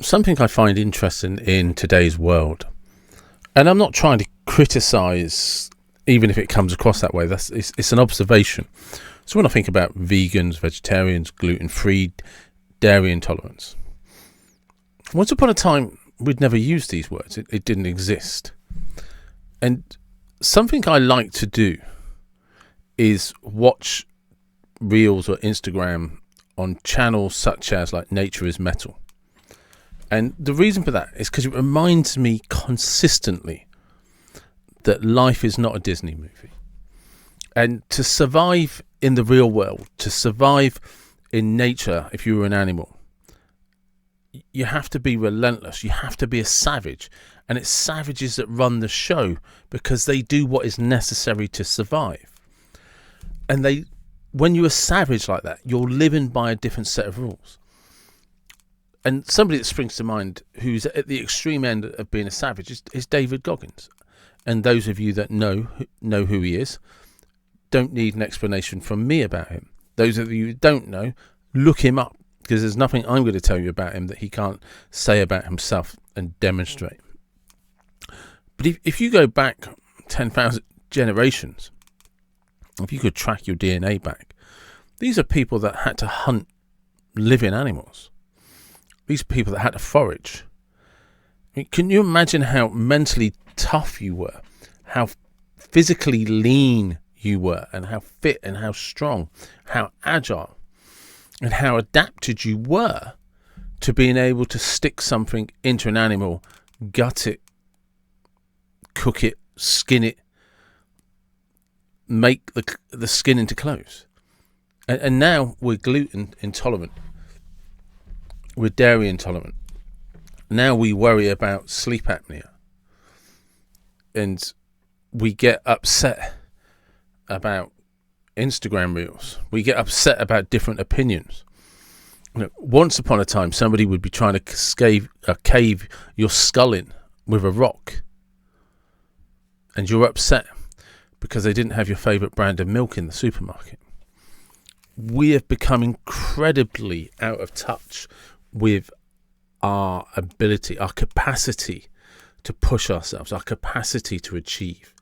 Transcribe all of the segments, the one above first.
something I find interesting in today's world, and I'm not trying to criticize, even if it comes across that way. It's an observation. So when I think about vegans, vegetarians, gluten-free, dairy intolerance, once upon a time we'd never used these words. It didn't exist. And something I like to do is watch reels or Instagram on channels such as like Nature is Metal. And the reason for that is because it reminds me consistently that life is not a Disney movie. And to survive in the real world, to survive in nature, if you were an animal, you have to be relentless. You have to be a savage. And it's savages that run the show because they do what is necessary to survive. And when you're a savage like that, you're living by a different set of rules. And somebody that springs to mind who's at the extreme end of being a savage is David Goggins. And those of you that know who he is don't need an explanation from me about him. Those of you who don't know, look him up, because there's nothing I'm going to tell you about him that he can't say about himself and demonstrate. But if you go back 10,000 generations, if you could track your DNA back, these are people that had to hunt living animals. These are people that had to forage. I mean, can you imagine how mentally tough you were, how physically lean you were, and how fit and how strong, how agile, and how adapted you were to being able to stick something into an animal, gut it, cook it, skin it, make the skin into clothes. And now we're gluten intolerant. We're dairy intolerant. Now we worry about sleep apnea. And we get upset about Instagram reels. We get upset about different opinions. You know, once upon a time, somebody would be trying to cave your skull in with a rock. And you're upset because they didn't have your favourite brand of milk in the supermarket. We have become incredibly out of touch with our ability, our capacity to push ourselves, our capacity to achieve.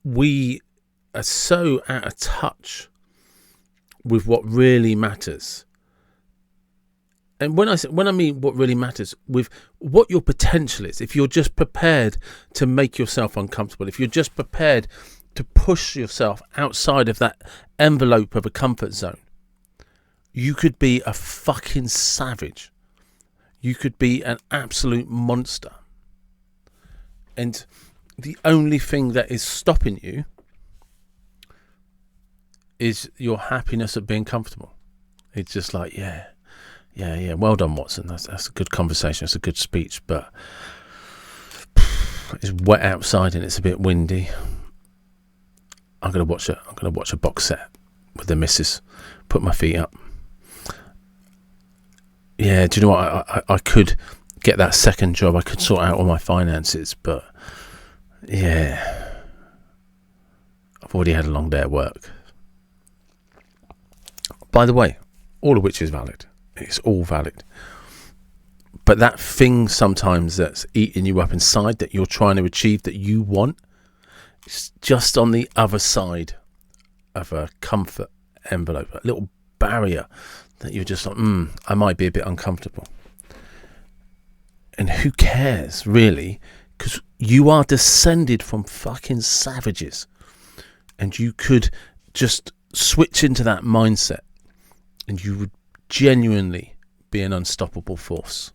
We are so out of touch with what really matters. And when I mean what really matters, with what your potential is, if you're just prepared to make yourself uncomfortable, if you're just prepared to push yourself outside of that envelope of a comfort zone, you could be a fucking savage. You could be an absolute monster. And the only thing that is stopping you is your happiness at being comfortable. It's just like, yeah. Well done, Watson. That's a good conversation. It's a good speech, but it's wet outside and it's a bit windy. I'm gonna watch a box set with the missus. Put my feet up. Yeah, do you know what? I could get that second job. I could sort out all my finances, but yeah, I've already had a long day at work. By the way, all of which is valid. It's all valid. But that thing sometimes that's eating you up inside, that you're trying to achieve, that you want, it's just on the other side of a comfort envelope, a little barrier that you're just like, I might be a bit uncomfortable. And who cares, really? Because you are descended from fucking savages. And you could just switch into that mindset and you would genuinely be an unstoppable force.